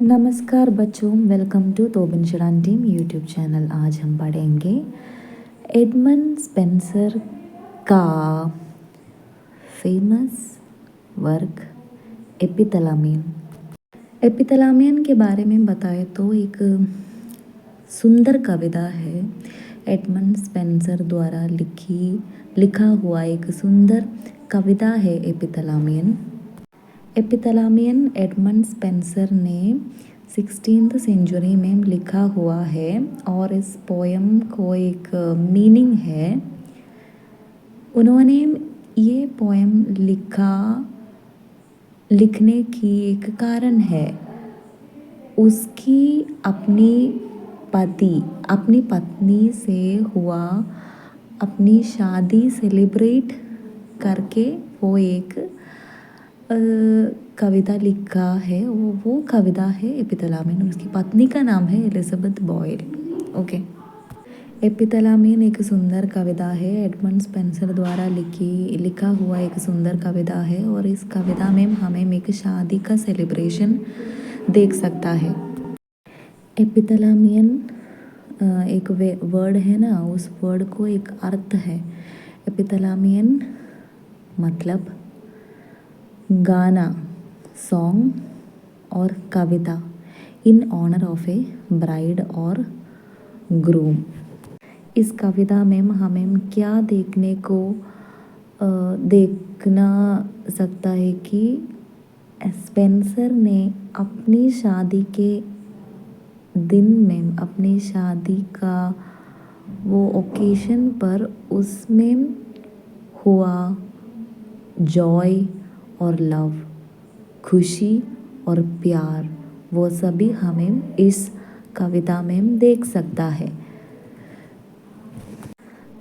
नमस्कार बच्चों, welcome to तोबिन शरान टीम यूट्यूब चैनल। आज हम पढ़ेंगे एडमंड स्पेंसर का फेमस वर्क एपिथैलामियन। एपिथैलामियन के बारे में बताएं तो एक सुंदर कविता है। एडमंड स्पेंसर द्वारा लिखा हुआ एक सुंदर कविता है एपिथैलामियन। एपिथैलामियन एडमंड स्पेंसर ने 16th सेंचुरी में लिखा हुआ है और इस पोयम को एक मीनिंग है। उन्होंने ये पोयम लिखने की एक कारण है। उसकी अपनी पत्नी से हुआ अपनी शादी सेलिब्रेट करके वो एक कविता लिखा है। वो कविता है एपिथैलामियन। उसकी पत्नी का नाम है एलिजाबेथ बॉयल। ओके। एपिथैलामियन एक सुंदर कविता है। एडमंड स्पेंसर द्वारा लिखा हुआ एक सुंदर कविता है और इस कविता में हमें एक शादी का सेलिब्रेशन देख सकता है। एपिथैलामियन एक वर्ड है ना, उस वर्ड को एक अर्थ है। एपिथैलामियन मतलब गाना, सॉन्ग और कविता in honour of a bride और ग्रूम। इस कविता में हमें क्या देखना सकता है कि स्पेंसर ने अपनी शादी के दिन में, अपनी शादी का वो ओकेशन पर उसमें हुआ जॉय और लव, खुशी और प्यार, वो सभी हमें इस कविता में देख सकता है।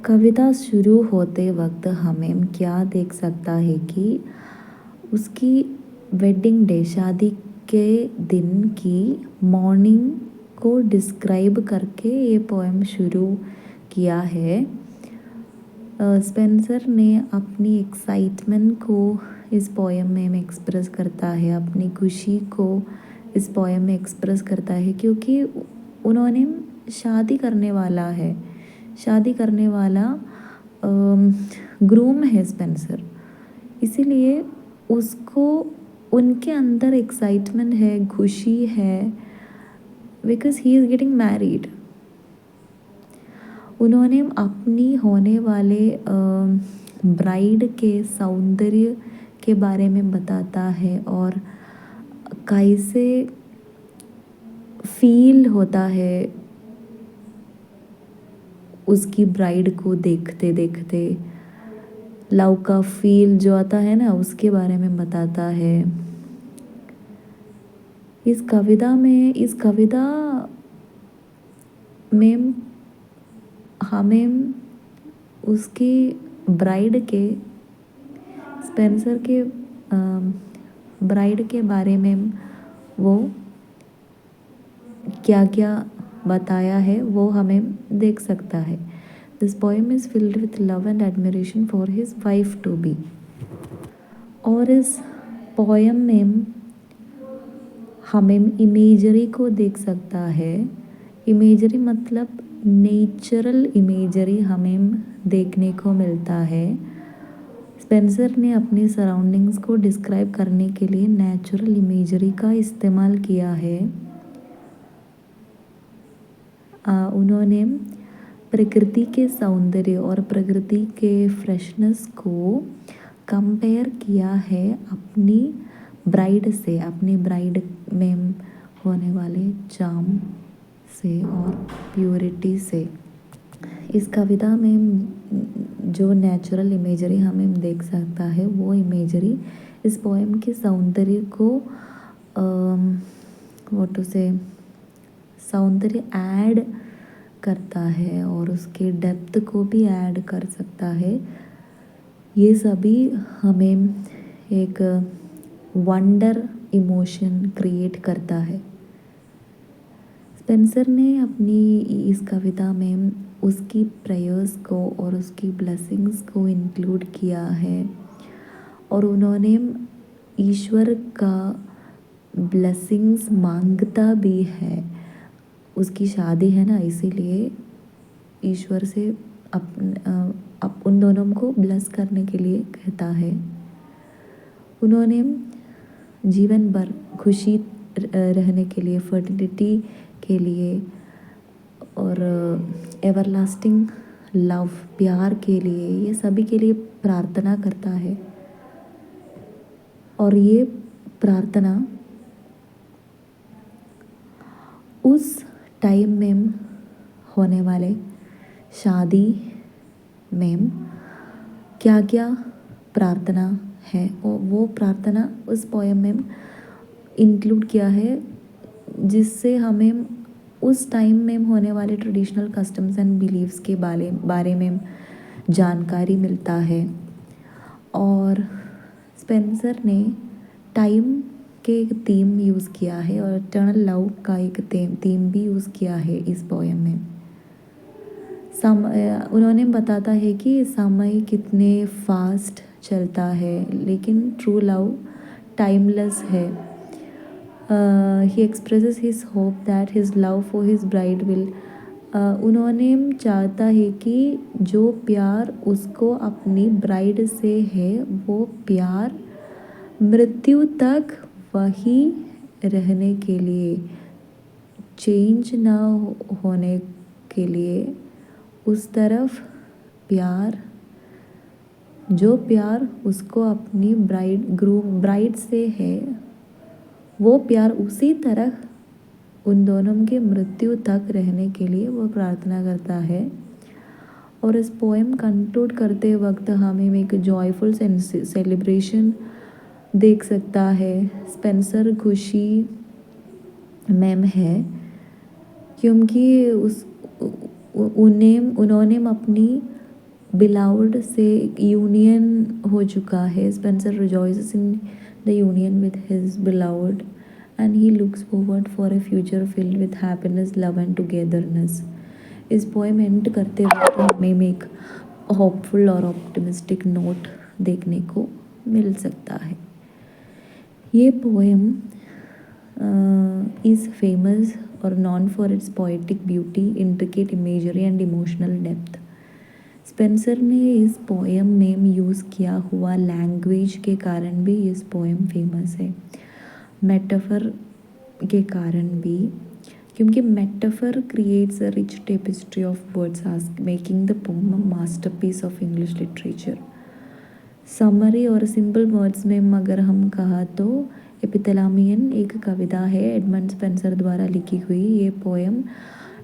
कविता शुरू होते वक्त हमें क्या देख सकता है कि उसकी वेडिंग डे, शादी के दिन की मॉर्निंग को डिस्क्राइब करके ये पोएम शुरू किया है। स्पेंसर ने अपनी एक्साइटमेंट को इस पोएम में एक्सप्रेस करता है, अपनी खुशी को इस पोएम में एक्सप्रेस करता है, क्योंकि उन्होंने शादी करने वाला ग्रूम है स्पेंसर। इसीलिए उसको उनके अंदर एक्साइटमेंट है, खुशी है, because he is getting married. उन्होंने अपनी होने वाले ब्राइड के सौंदर्य के बारे में बताता है और कैसे फील होता है उसकी ब्राइड को देखते देखते। लव का फील जो आता है ना, उसके बारे में बताता है। इस कविता में हमें उसकी ब्राइड के, स्पेंसर के ब्राइड के बारे में वो क्या क्या बताया है वो हमें देख सकता है। This poem is filled with love and admiration for his wife to be. और इस पोएम में हमें इमेजरी को देख सकता है। इमेजरी मतलब नेचुरल इमेजरी हमें देखने को मिलता है। स्पेंसर ने अपनी सराउंडिंग्स को डिस्क्राइब करने के लिए नेचुरल इमेजरी का इस्तेमाल किया है। उन्होंने प्रकृति के सौंदर्य और प्रकृति के फ्रेशनेस को कंपेयर किया है अपनी ब्राइड से, अपनी ब्राइड में होने वाले चार्म से और प्योरिटी से। इस कविता में जो नेचुरल इमेजरी हमें देख सकता है, वो इमेजरी इस पोएम के सौंदर्य को सौंदर्य ऐड करता है और उसके डेप्थ को भी ऐड कर सकता है। ये सभी हमें एक वंडर इमोशन क्रिएट करता है। स्पेंसर ने अपनी इस कविता में उसकी प्रेयर्स को और उसकी ब्लेसिंग्स को इंक्लूड किया है और उन्होंने ईश्वर का ब्लेसिंग्स मांगता भी है। उसकी शादी है ना, इसीलिए ईश्वर से उन दोनों को ब्लेस करने के लिए कहता है। उन्होंने जीवन भर खुशी रहने के लिए, फर्टिलिटी के लिए और एवरलास्टिंग लव, प्यार के लिए, ये सभी के लिए प्रार्थना करता है। और ये प्रार्थना उस टाइम में होने वाले शादी में क्या क्या प्रार्थना है, वो प्रार्थना उस पोएम में इंक्लूड किया है, जिससे हमें उस टाइम में होने वाले ट्रेडिशनल कस्टम्स एंड बिलीव्स के बारे में जानकारी मिलता है। और स्पेंसर ने टाइम के एक थीम यूज़ किया है और इटर्नल लव का एक थीम भी यूज़ किया है इस पोएम में। उन्होंने बताता है कि समय कितने फास्ट चलता है, लेकिन ट्रू लव टाइमलेस है। ही expresses his hope that his love for his bride will, उन्होंने चाहता है कि जो प्यार उसको अपनी ब्राइड से है, वो प्यार मृत्यु तक वही रहने के लिए, चेंज ना होने के लिए, उस तरफ प्यार, जो प्यार उसको अपनी ब्राइड से है, वो प्यार उसी तरह उन दोनों के मृत्यु तक रहने के लिए वो प्रार्थना करता है। और इस पोएम कंक्लूड करते वक्त हमें एक जॉयफुल सेलिब्रेशन देख सकता है। स्पेंसर खुशी में है क्योंकि उन्होंने अपनी बिलाउड से यूनियन हो चुका है। Spencer रिजॉइसेस in the union with his beloved and he looks forward for a future filled with happiness, love and togetherness. इस पोएम एंड करते वक्त हमें एक होपफुल और ऑप्टिमिस्टिक नोट देखने को मिल सकता है। ये पोएम इज़ फेमस और non for its poetic beauty, intricate imagery and emotional depth. Spencer ने इस पोएम में यूज़ किया हुआ लैंग्वेज के कारण भी इस पोएम फेमस है, मेटाफर के कारण भी, क्योंकि metaphor creates a rich tapestry of words making the poem a masterpiece of English literature. Summary और सिंपल वर्ड्स में अगर हम कहा तो एपिथेलामियन एक कविता है एडमंड स्पेंसर द्वारा लिखी हुई। ये पोएम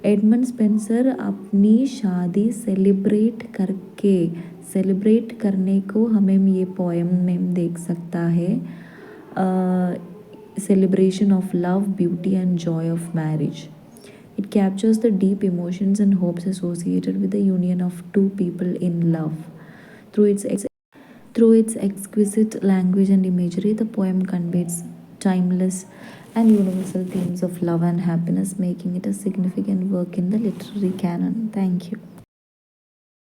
एडमंड स्पेंसर अपनी शादी सेलिब्रेट करने को हमें ये पोएम में देख सकता है। celebration of love, beauty and joy of marriage. It captures the deep emotions and hopes associated with the union of two people in love. Through its exquisite language and imagery, the poem conveys timeless and universal themes of love and happiness, making it a significant work in the literary canon. Thank you.